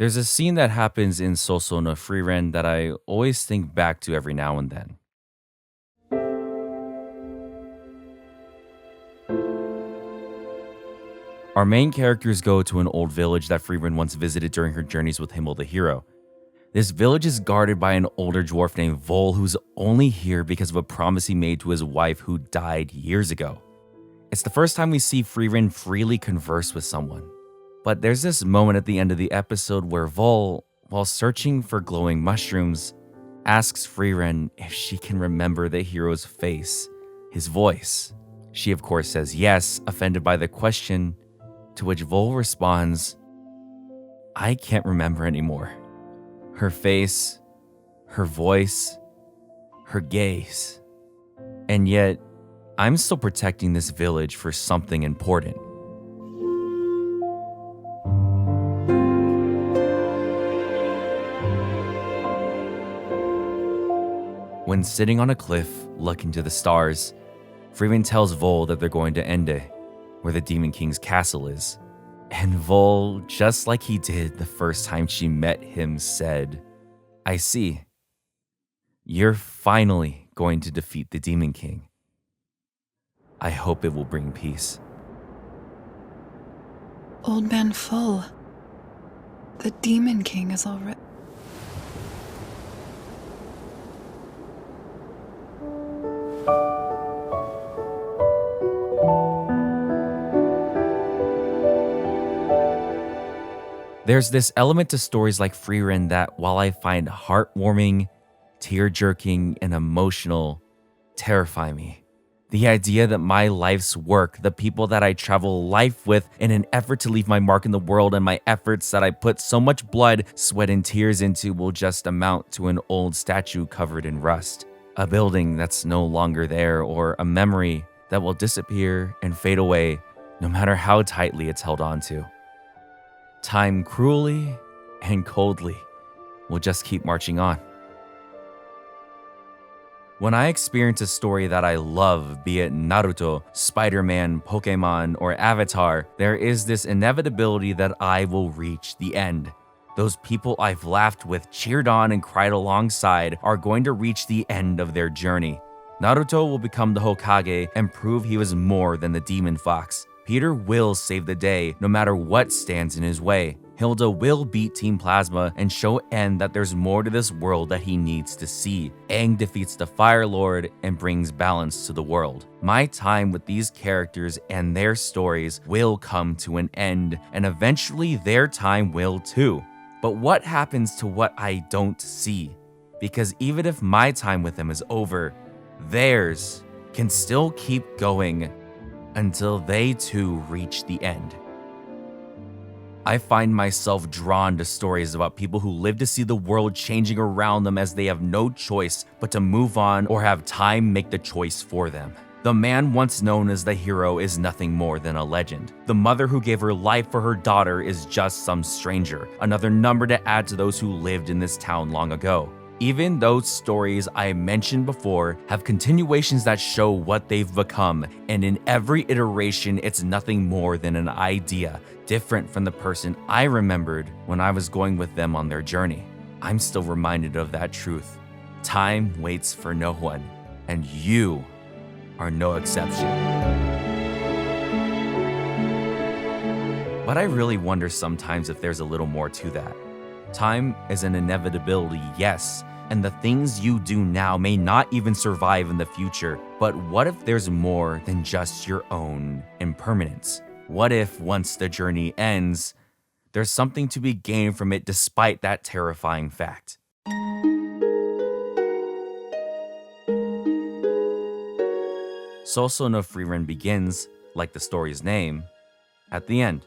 There's a scene that happens in Sousou no Frieren that I always think back to every now and then. Our main characters go to an old village that Frieren once visited during her journeys with Himmel the Hero. This village is guarded by an older dwarf named Vol who's only here because of a promise he made to his wife who died years ago. It's the first time we see Frieren freely converse with someone. But there's this moment at the end of the episode where Vol, while searching for glowing mushrooms, asks Frieren if she can remember the hero's face, his voice. She of course says yes, offended by the question, to which Vol responds, "I can't remember anymore. Her face, her voice, her gaze. And yet, I'm still protecting this village for something important." When sitting on a cliff, looking to the stars, Frieren tells Vol that they're going to Ende, where the Demon King's castle is. And Vol, just like he did the first time she met him, said, "I see. You're finally going to defeat the Demon King. I hope it will bring peace." Old man Full. The Demon King is already... There's this element to stories like Frieren that, while I find heartwarming, tear-jerking, and emotional, terrify me. The idea that my life's work, the people that I travel life with in an effort to leave my mark in the world, and my efforts that I put so much blood, sweat, and tears into will just amount to an old statue covered in rust, a building that's no longer there, or a memory that will disappear and fade away no matter how tightly it's held onto. Time cruelly and coldly will just keep marching on. When I experience a story that I love, be it Naruto, Spider-Man, Pokemon, or Avatar, there is this inevitability that I will reach the end. Those people I've laughed with, cheered on, and cried alongside are going to reach the end of their journey. Naruto will become the Hokage and prove he was more than the Demon Fox. Peter will save the day, no matter what stands in his way. Hilda will beat Team Plasma and show N that there's more to this world that he needs to see. Aang defeats the Fire Lord and brings balance to the world. My time with these characters and their stories will come to an end, and eventually their time will too. But what happens to what I don't see? Because even if my time with them is over, theirs can still keep going until they too reach the end. I find myself drawn to stories about people who live to see the world changing around them as they have no choice but to move on or have time make the choice for them. The man once known as the hero is nothing more than a legend. The mother who gave her life for her daughter is just some stranger, another number to add to those who lived in this town long ago. Even those stories I mentioned before have continuations that show what they've become, and in every iteration it's nothing more than an idea, different from the person I remembered when I was going with them on their journey. I'm still reminded of that truth. Time waits for no one, and you are no exception. But I really wonder sometimes if there's a little more to that. Time is an inevitability, yes, and the things you do now may not even survive in the future, but what if there's more than just your own impermanence? What if, once the journey ends, there's something to be gained from it despite that terrifying fact? Sousou no Frieren begins, like the story's name, at the end.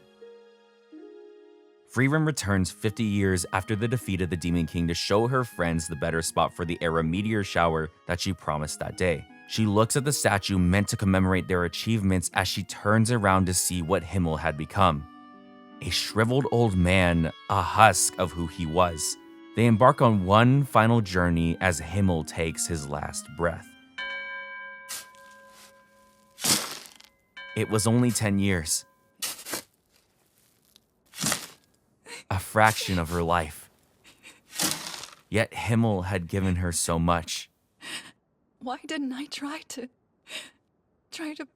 Frieren returns 50 years after the defeat of the Demon King to show her friends the better spot for the Era meteor shower that she promised that day. She looks at the statue meant to commemorate their achievements as she turns around to see what Himmel had become. A shriveled old man, a husk of who he was. They embark on one final journey as Himmel takes his last breath. It was only 10 years. a fraction of her life. Yet Himmel had given her so much. Why didn't I try to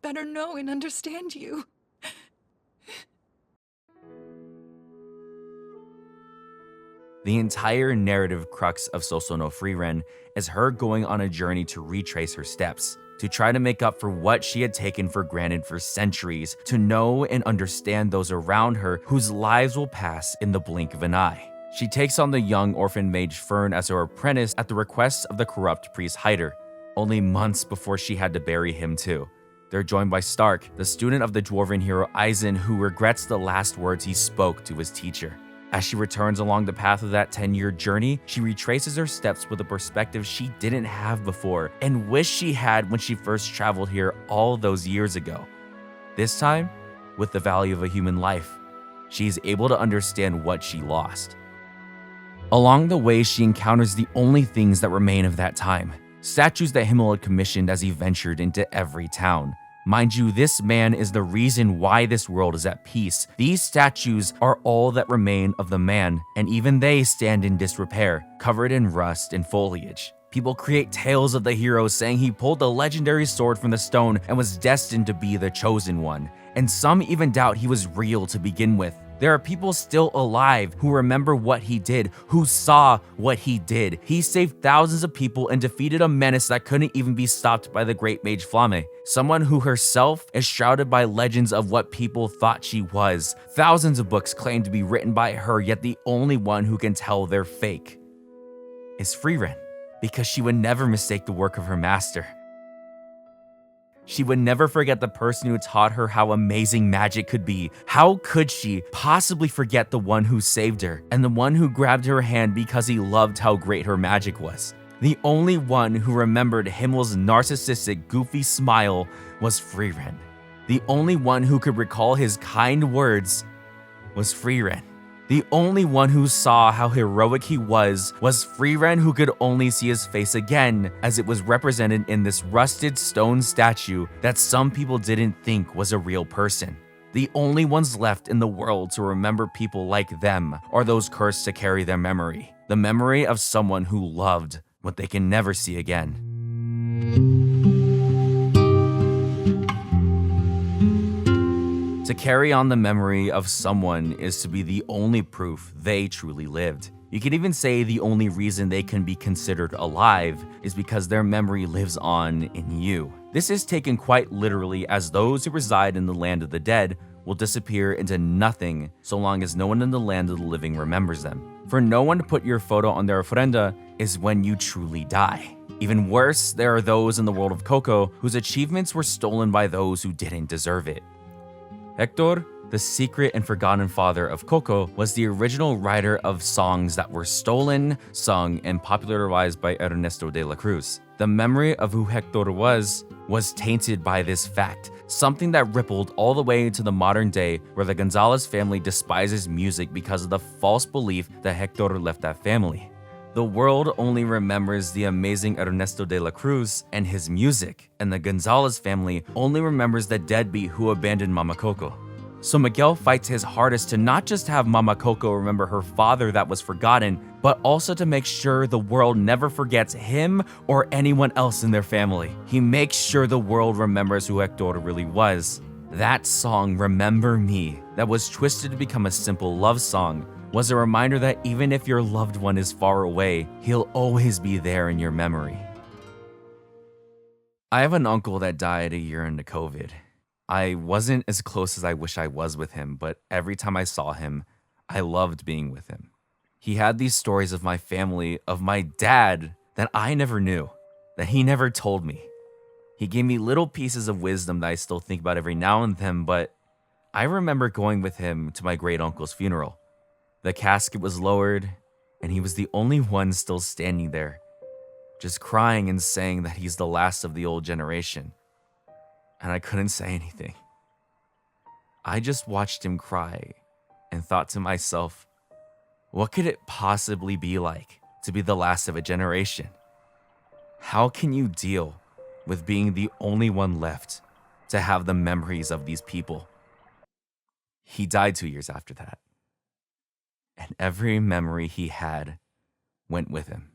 better know and understand you? The entire narrative crux of Sousou no Frieren is her going on a journey to retrace her steps, to try to make up for what she had taken for granted for centuries, to know and understand those around her whose lives will pass in the blink of an eye. She takes on the young orphan mage Fern as her apprentice at the request of the corrupt priest Hyder, only months before she had to bury him too. They're joined by Stark, the student of the dwarven hero Eisen, who regrets the last words he spoke to his teacher. As she returns along the path of that 10-year journey, she retraces her steps with a perspective she didn't have before and wished she had when she first traveled here all those years ago. This time, with the value of a human life, she is able to understand what she lost. Along the way, she encounters the only things that remain of that time, statues that Himmel had commissioned as he ventured into every town. Mind you, this man is the reason why this world is at peace. These statues are all that remain of the man, and even they stand in disrepair, covered in rust and foliage. People create tales of the hero saying he pulled the legendary sword from the stone and was destined to be the chosen one, and some even doubt he was real to begin with. There are people still alive who remember what he did, who saw what he did. He saved thousands of people and defeated a menace that couldn't even be stopped by the great mage Flamme, someone who herself is shrouded by legends of what people thought she was. Thousands of books claim to be written by her, yet the only one who can tell they're fake is Frieren, because she would never mistake the work of her master. She would never forget the person who taught her how amazing magic could be. How could she possibly forget the one who saved her and the one who grabbed her hand because he loved how great her magic was? The only one who remembered Himmel's narcissistic, goofy smile was Frieren. The only one who could recall his kind words was Frieren. The only one who saw how heroic he was Frieren, who could only see his face again as it was represented in this rusted stone statue that some people didn't think was a real person. The only ones left in the world to remember people like them are those cursed to carry their memory, the memory of someone who loved what they can never see again. To carry on the memory of someone is to be the only proof they truly lived. You could even say the only reason they can be considered alive is because their memory lives on in you. This is taken quite literally, as those who reside in the land of the dead will disappear into nothing so long as no one in the land of the living remembers them. For no one to put your photo on their ofrenda is when you truly die. Even worse, there are those in the world of Coco whose achievements were stolen by those who didn't deserve it. Hector, the secret and forgotten father of Coco, was the original writer of songs that were stolen, sung, and popularized by Ernesto de la Cruz. The memory of who Hector was tainted by this fact, something that rippled all the way into the modern day, where the Gonzalez family despises music because of the false belief that Hector left that family. The world only remembers the amazing Ernesto de la Cruz and his music, and the Gonzalez family only remembers the deadbeat who abandoned Mama Coco. So Miguel fights his hardest to not just have Mama Coco remember her father that was forgotten, but also to make sure the world never forgets him or anyone else in their family. He makes sure the world remembers who Hector really was. That song, Remember Me, that was twisted to become a simple love song, was a reminder that even if your loved one is far away, he'll always be there in your memory. I have an uncle that died a year into COVID. I wasn't as close as I wish I was with him, but every time I saw him, I loved being with him. He had these stories of my family, of my dad, that I never knew, that he never told me. He gave me little pieces of wisdom that I still think about every now and then, but I remember going with him to my great uncle's funeral. The casket was lowered, and he was the only one still standing there, just crying and saying that he's the last of the old generation. And I couldn't say anything. I just watched him cry and thought to myself, what could it possibly be like to be the last of a generation? How can you deal with being the only one left to have the memories of these people? He died 2 years after that. and every memory he had went with him.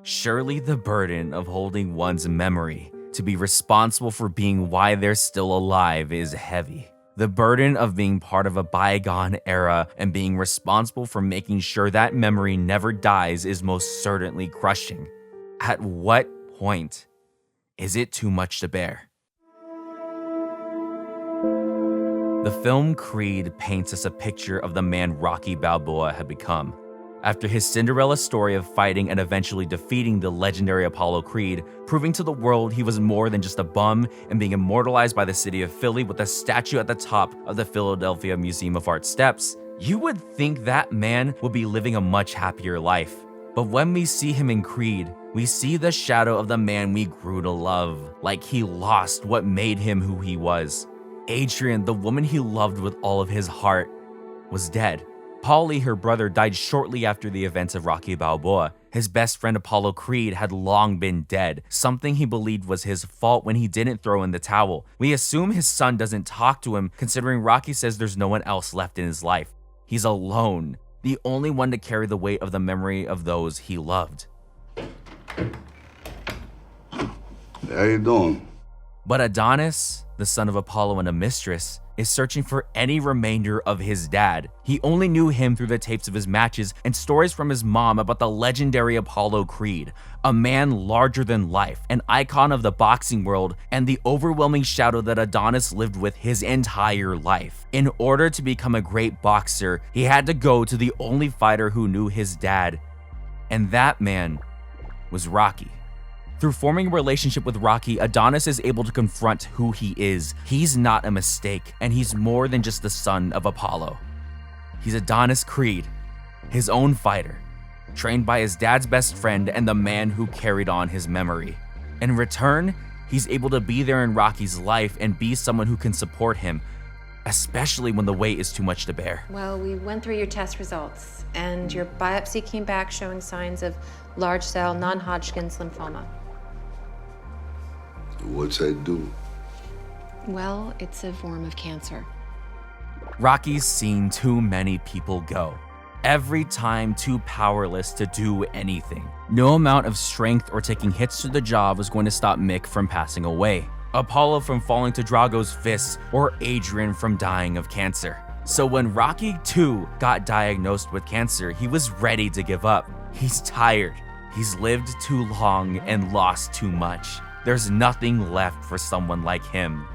Surely the burden of holding one's memory to be responsible for being why they're still alive is heavy. The burden of being part of a bygone era and being responsible for making sure that memory never dies is most certainly crushing. At what point is it too much to bear? The film Creed paints us a picture of the man Rocky Balboa had become. After his Cinderella story of fighting and eventually defeating the legendary Apollo Creed, proving to the world he was more than just a bum and being immortalized by the city of Philly with a statue at the top of the Philadelphia Museum of Art steps, you would think that man would be living a much happier life. But when we see him in Creed, we see the shadow of the man we grew to love, like he lost what made him who he was. Adrian, the woman he loved with all of his heart, was dead. Paulie, her brother, died shortly after the events of Rocky Balboa. His best friend Apollo Creed had long been dead, something he believed was his fault when he didn't throw in the towel. We assume his son doesn't talk to him, considering Rocky says there's no one else left in his life. He's alone, the only one to carry the weight of the memory of those he loved. How you doing? But Adonis, the son of Apollo and a mistress, is searching for any remainder of his dad. He only knew him through the tapes of his matches and stories from his mom about the legendary Apollo Creed, a man larger than life, an icon of the boxing world, and the overwhelming shadow that Adonis lived with his entire life. In order to become a great boxer, he had to go to the only fighter who knew his dad, and that man was Rocky. Through forming a relationship with Rocky, Adonis is able to confront who he is. He's not a mistake, and he's more than just the son of Apollo. He's Adonis Creed, his own fighter, trained by his dad's best friend and the man who carried on his memory. In return, he's able to be there in Rocky's life and be someone who can support him, especially when the weight is too much to bear. Well, we went through your test results, and your biopsy came back showing signs of large-cell non-Hodgkin's lymphoma. What's that do? Well, it's a form of cancer. Rocky's seen too many people go. Every time too powerless to do anything. No amount of strength or taking hits to the jaw was going to stop Mick from passing away, Apollo from falling to Drago's fists, or Adrian from dying of cancer. So when Rocky too got diagnosed with cancer, he was ready to give up. He's tired. He's lived too long and lost too much. There's nothing left for someone like him.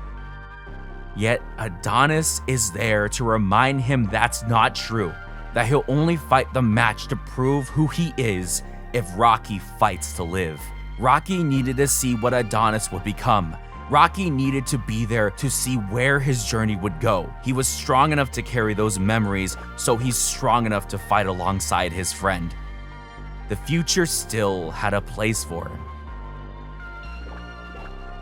Yet Adonis is there to remind him that's not true, that he'll only fight the match to prove who he is if Rocky fights to live. Rocky needed to see what Adonis would become. Rocky needed to be there to see where his journey would go. He was strong enough to carry those memories, so he's strong enough to fight alongside his friend. The future still had a place for him.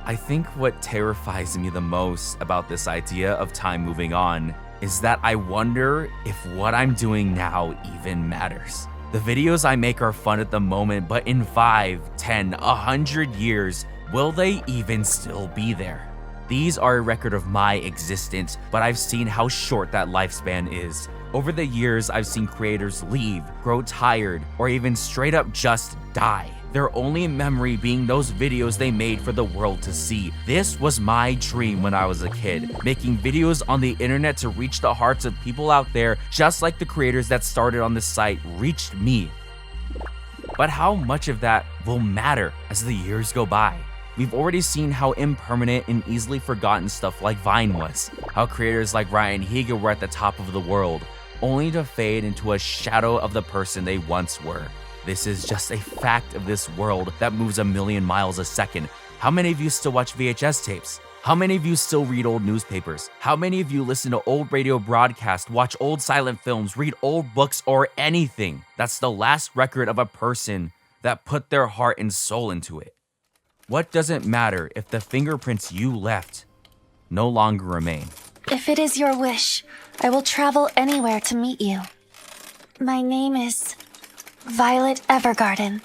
I think what terrifies me the most about this idea of time moving on is that I wonder if what I'm doing now even matters. The videos I make are fun at the moment, but in 5, 10, 100 years, will they even still be there? These are a record of my existence, but I've seen how short that lifespan is. Over the years, I've seen creators leave, grow tired, or even straight up just die. Their only memory being those videos they made for the world to see. This was my dream when I was a kid, making videos on the internet to reach the hearts of people out there, just like the creators that started on this site reached me. But how much of that will matter as the years go by? We've already seen how impermanent and easily forgotten stuff like Vine was, how creators like Ryan Higa were at the top of the world, only to fade into a shadow of the person they once were. This is just a fact of this world that moves a million miles a second. How many of you still watch VHS tapes? How many of you still read old newspapers? How many of you listen to old radio broadcasts, watch old silent films, read old books, or anything that's the last record of a person that put their heart and soul into it? What does it matter if the fingerprints you left no longer remain? If it is your wish, I will travel anywhere to meet you. My name is Violet Evergarden.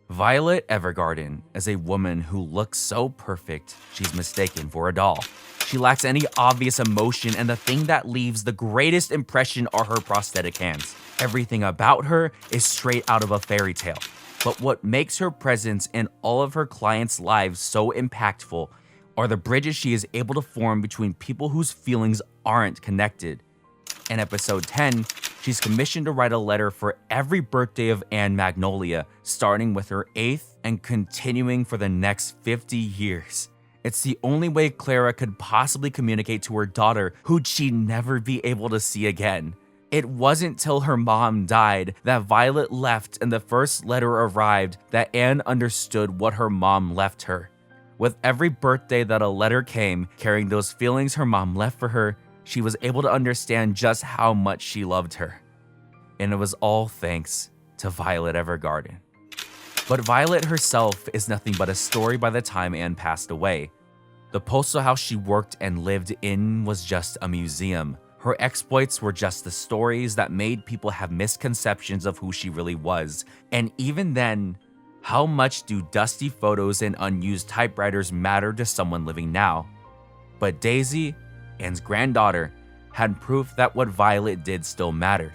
Violet Evergarden is a woman who looks so perfect she's mistaken for a doll. She lacks any obvious emotion, and the thing that leaves the greatest impression are her prosthetic hands. Everything about her is straight out of a fairy tale. But what makes her presence in all of her clients' lives so impactful are the bridges she is able to form between people whose feelings aren't connected. In episode 10, she's commissioned to write a letter for every birthday of Anne Magnolia, starting with her 8th and continuing for the next 50 years. It's the only way Clara could possibly communicate to her daughter, who'd she never be able to see again. It wasn't till her mom died that Violet left and the first letter arrived that Anne understood what her mom left her. With every birthday that a letter came, carrying those feelings her mom left for her, she was able to understand just how much she loved her. And it was all thanks to Violet Evergarden. But Violet herself is nothing but a story by the time Anne passed away. The postal house she worked and lived in was just a museum. Her exploits were just the stories that made people have misconceptions of who she really was. And even then, how much do dusty photos and unused typewriters matter to someone living now? But Daisy, Anne's granddaughter, had proof that what Violet did still mattered.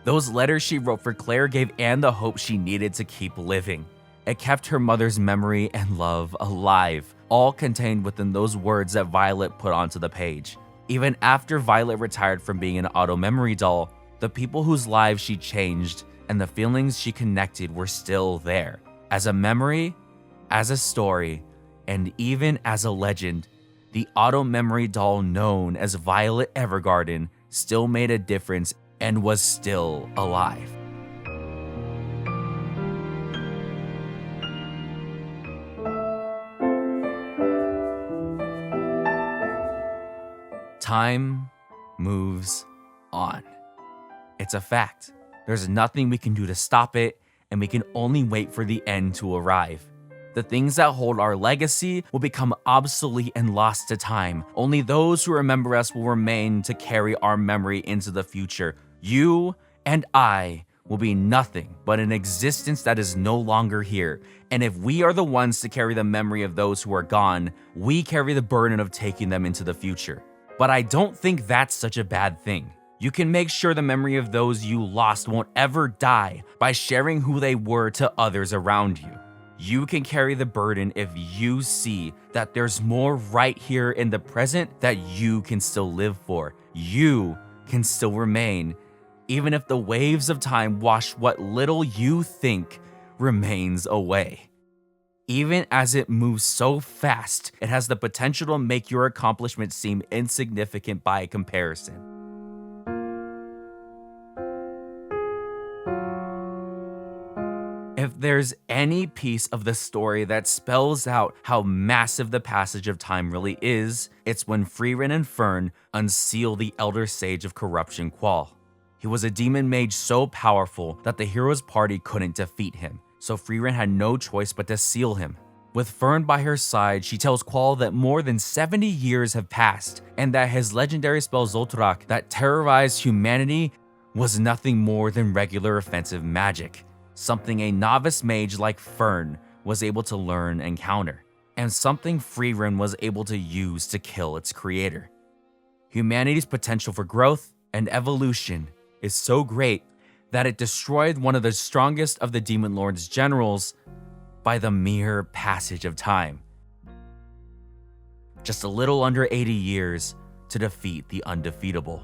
Those letters she wrote for Claire gave Anne the hope she needed to keep living. It kept her mother's memory and love alive, all contained within those words that Violet put onto the page. Even after Violet retired from being an auto memory doll, the people whose lives she changed and the feelings she connected were still there. As a memory, as a story, and even as a legend, the auto memory doll known as Violet Evergarden still made a difference and was still alive. Time moves on. It's a fact. There's nothing we can do to stop it, and we can only wait for the end to arrive. The things that hold our legacy will become obsolete and lost to time. Only those who remember us will remain to carry our memory into the future. You and I will be nothing but an existence that is no longer here. And if we are the ones to carry the memory of those who are gone, we carry the burden of taking them into the future. But I don't think that's such a bad thing. You can make sure the memory of those you lost won't ever die by sharing who they were to others around you. You can carry the burden if you see that there's more right here in the present that you can still live for. You can still remain, even if the waves of time wash what little you think remains away. Even as it moves so fast, it has the potential to make your accomplishment seem insignificant by comparison. If there's any piece of the story that spells out how massive the passage of time really is, it's when Frieren and Fern unseal the Elder Sage of Corruption Qual. He was a demon mage so powerful that the hero's party couldn't defeat him, so Frieren had no choice but to seal him. With Fern by her side, she tells Qual that more than 70 years have passed, and that his legendary spell Zoltrak that terrorized humanity was nothing more than regular offensive magic. Something a novice mage like Fern was able to learn and counter, and something Frieren was able to use to kill its creator. Humanity's potential for growth and evolution is so great that it destroyed one of the strongest of the Demon Lord's generals by the mere passage of time. Just a little under 80 years to defeat the undefeatable.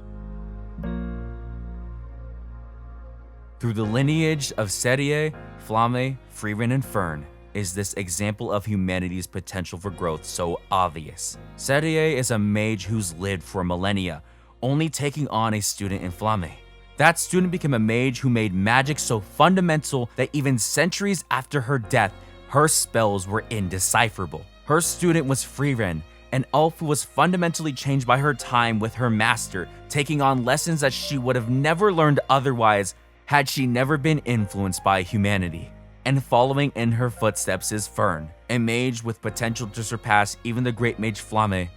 Through the lineage of Serie, Flamme, Frieren, and Fern is this example of humanity's potential for growth so obvious. Serie is a mage who's lived for millennia, only taking on a student in Flamme. That student became a mage who made magic so fundamental that even centuries after her death, her spells were indecipherable. Her student was Frieren, an elf who was fundamentally changed by her time with her master, taking on lessons that she would have never learned otherwise had she never been influenced by humanity. And following in her footsteps is Fern, a mage with potential to surpass even the great mage Flamme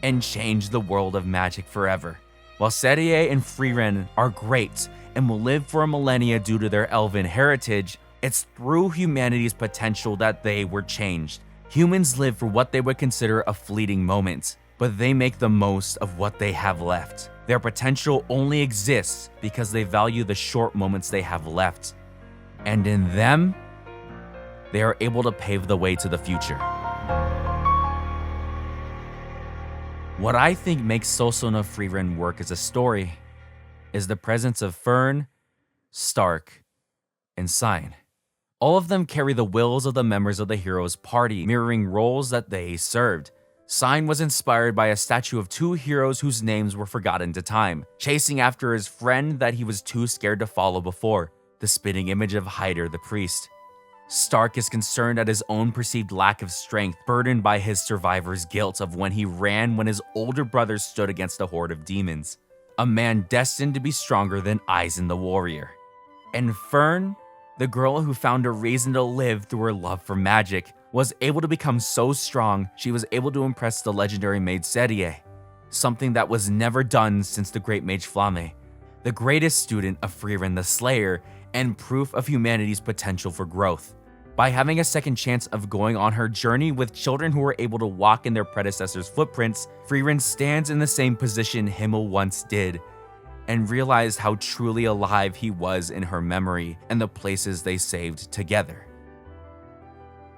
and change the world of magic forever. While Serie and Frieren are great and will live for a millennia due to their elven heritage, it's through humanity's potential that they were changed. Humans live for what they would consider a fleeting moment, but they make the most of what they have left. Their potential only exists because they value the short moments they have left. And in them, they are able to pave the way to the future. What I think makes Sousou no Frieren work as a story is the presence of Fern, Stark, and Sign. All of them carry the wills of the members of the hero's party, mirroring roles that they served. Sign was inspired by a statue of two heroes whose names were forgotten to time, chasing after his friend that he was too scared to follow before, the spitting image of Hyder the priest. Stark is concerned at his own perceived lack of strength, burdened by his survivor's guilt of when he ran when his older brother stood against a horde of demons. A man destined to be stronger than Aizen the warrior. And Fern, the girl who found a reason to live through her love for magic, was able to become so strong she was able to impress the legendary maid Serie, something that was never done since the great mage Flamme, the greatest student of Frieren the Slayer, and proof of humanity's potential for growth. By having a second chance of going on her journey with children who were able to walk in their predecessors' footprints, Frieren stands in the same position Himmel once did, and realized how truly alive he was in her memory and the places they saved together.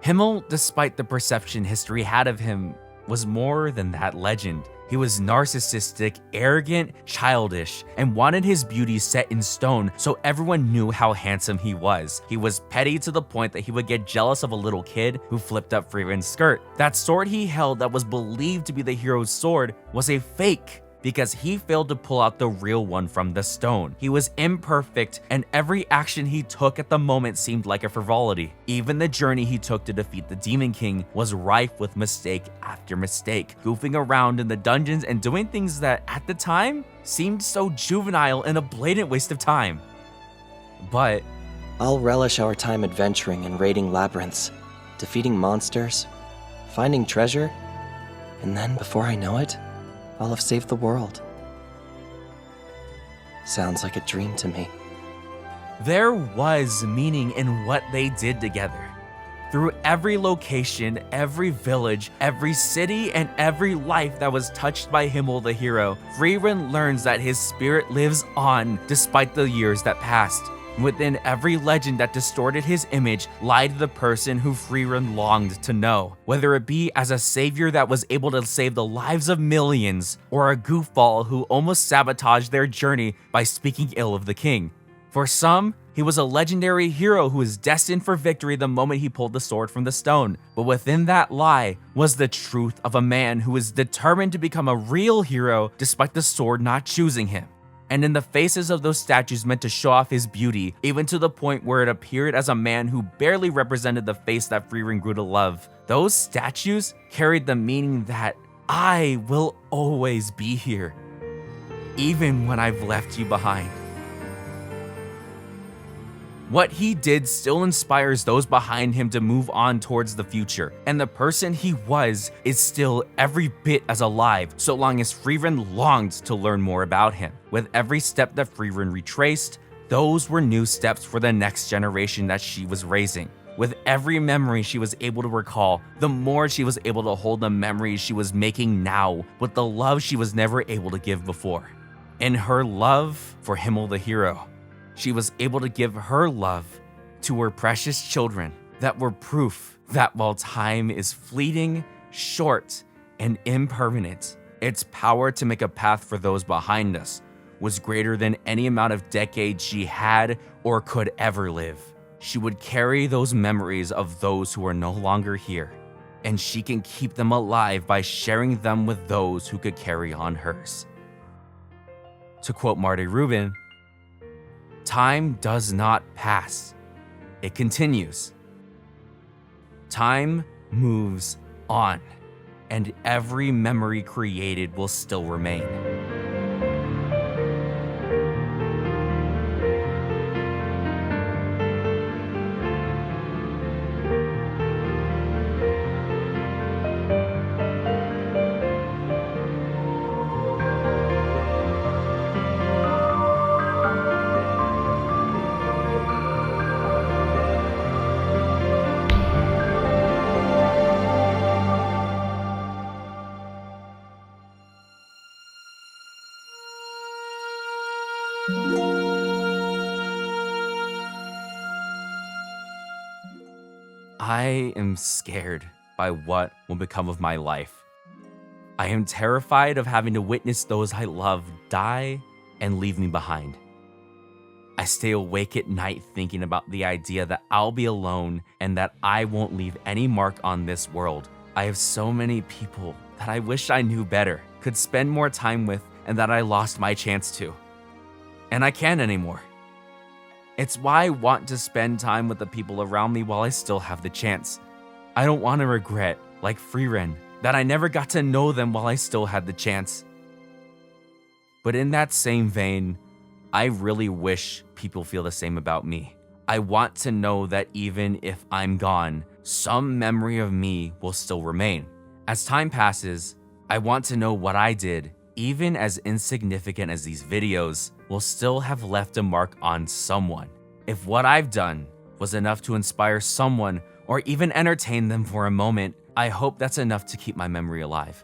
Himmel, despite the perception history had of him, was more than that legend. He was narcissistic, arrogant, childish, and wanted his beauty set in stone so everyone knew how handsome he was. He was petty to the point that he would get jealous of a little kid who flipped up Frieren's skirt. That sword he held that was believed to be the hero's sword was a fake, because he failed to pull out the real one from the stone. He was imperfect, and every action he took at the moment seemed like a frivolity. Even the journey he took to defeat the Demon King was rife with mistake after mistake, goofing around in the dungeons and doing things that, at the time, seemed so juvenile and a blatant waste of time. But I'll relish our time adventuring and raiding labyrinths, defeating monsters, finding treasure, and then, before I know it, I'll have saved the world. Sounds like a dream to me. there was meaning in what they did together. Through every location, every village, every city, and every life that was touched by Himmel the Hero, Frieren learns that his spirit lives on despite the years that passed. Within every legend that distorted his image lied the person who Frieren longed to know, whether it be as a savior that was able to save the lives of millions, or a goofball who almost sabotaged their journey by speaking ill of the king. For some, he was a legendary hero who was destined for victory the moment he pulled the sword from the stone. But within that lie was the truth of a man who was determined to become a real hero despite the sword not choosing him. And in the faces of those statues meant to show off his beauty, even to the point where it appeared as a man who barely represented the face that Frieren grew to love. Those statues carried the meaning that I will always be here, even when I've left you behind. What he did still inspires those behind him to move on towards the future, and the person he was is still every bit as alive so long as Frieren longed to learn more about him. With every step that Frieren retraced, those were new steps for the next generation that she was raising. With every memory she was able to recall, the more she was able to hold the memories she was making now with the love she was never able to give before. In her love for Himmel the Hero, she was able to give her love to her precious children that were proof that while time is fleeting, short, and impermanent, its power to make a path for those behind us was greater than any amount of decades she had or could ever live. She would carry those memories of those who are no longer here, and she can keep them alive by sharing them with those who could carry on hers. To quote Marty Rubin, "Time does not pass, it continues. Time moves on, and every memory created will still remain." I am scared by what will become of my life. I am terrified of having to witness those I love die and leave me behind. I stay awake at night thinking about the idea that I'll be alone and that I won't leave any mark on this world. I have so many people that I wish I knew better, could spend more time with, and that I lost my chance to. And I can't anymore. It's why I want to spend time with the people around me while I still have the chance. I don't want to regret, like Frieren, that I never got to know them while I still had the chance. But in that same vein, I really wish people feel the same about me. I want to know that even if I'm gone, some memory of me will still remain. As time passes, I want to know what I did, even as insignificant as these videos, will still have left a mark on someone. If what I've done was enough to inspire someone or even entertain them for a moment, I hope that's enough to keep my memory alive.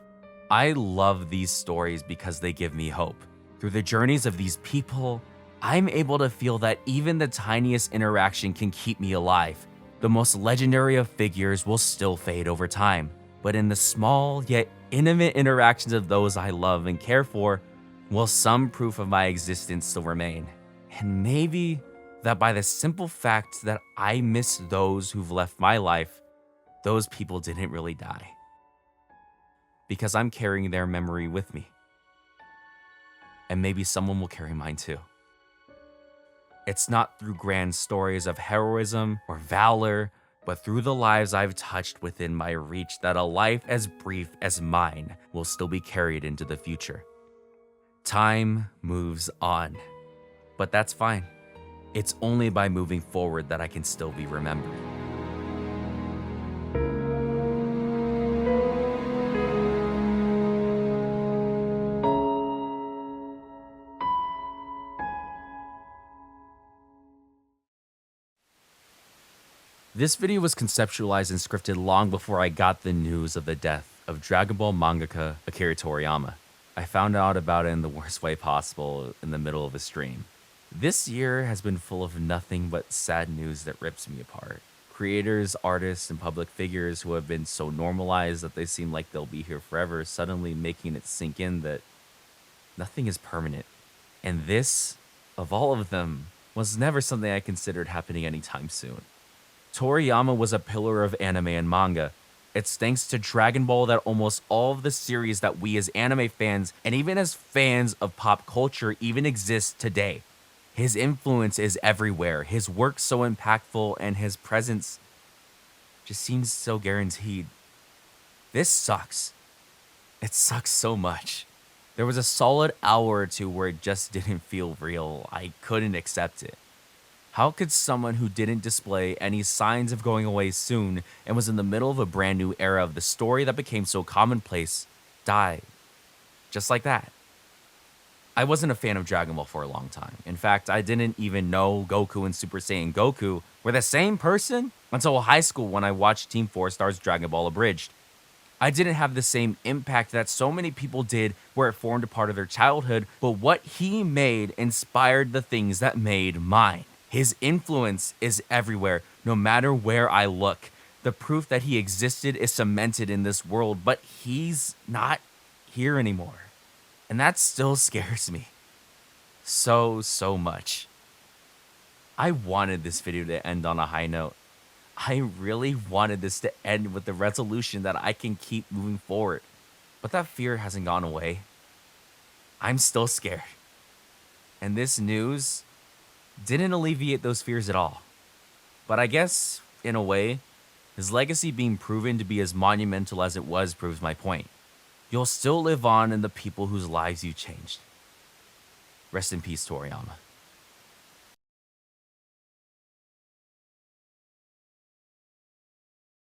I love these stories because they give me hope. Through the journeys of these people, I'm able to feel that even the tiniest interaction can keep me alive. The most legendary of figures will still fade over time, but in the small yet intimate interactions of those I love and care for, will some proof of my existence still remain. And maybe that by the simple fact that I miss those who've left my life, those people didn't really die. Because I'm carrying their memory with me. And maybe someone will carry mine too. It's not through grand stories of heroism or valor, but through the lives I've touched within my reach that a life as brief as mine will still be carried into the future. Time moves on, but that's fine. It's only by moving forward that I can still be remembered. This video was conceptualized and scripted long before I got the news of the death of Dragon Ball mangaka Akira Toriyama. I found out about it in the worst way possible in the middle of a stream. This year has been full of nothing but sad news that rips me apart. Creators, artists, and public figures who have been so normalized that they seem like they'll be here forever, suddenly making it sink in that nothing is permanent. And this, of all of them, was never something I considered happening anytime soon. Toriyama was a pillar of anime and manga. It's thanks to Dragon Ball that almost all of the series that we as anime fans and even as fans of pop culture even exist today. His influence is everywhere, his work so impactful, and his presence just seems so guaranteed. This sucks. It sucks so much. There was a solid hour or two where it just didn't feel real. I couldn't accept it. How could someone who didn't display any signs of going away soon and was in the middle of a brand new era of the story that became so commonplace die just like that? I wasn't a fan of Dragon Ball for a long time. In fact, I didn't even know Goku and Super Saiyan Goku were the same person until high school when I watched Team 4 Star's Dragon Ball Abridged. I didn't have the same impact that so many people did where it formed a part of their childhood, but what he made inspired the things that made mine. His influence is everywhere, no matter where I look. The proof that he existed is cemented in this world, but he's not here anymore. And that still scares me. So much. I wanted this video to end on a high note. I really wanted this to end with the resolution that I can keep moving forward. But that fear hasn't gone away. I'm still scared. And this news didn't alleviate those fears at all. But I guess, in a way, his legacy being proven to be as monumental as it was proves my point. You'll still live on in the people whose lives you changed. Rest in peace, Toriyama.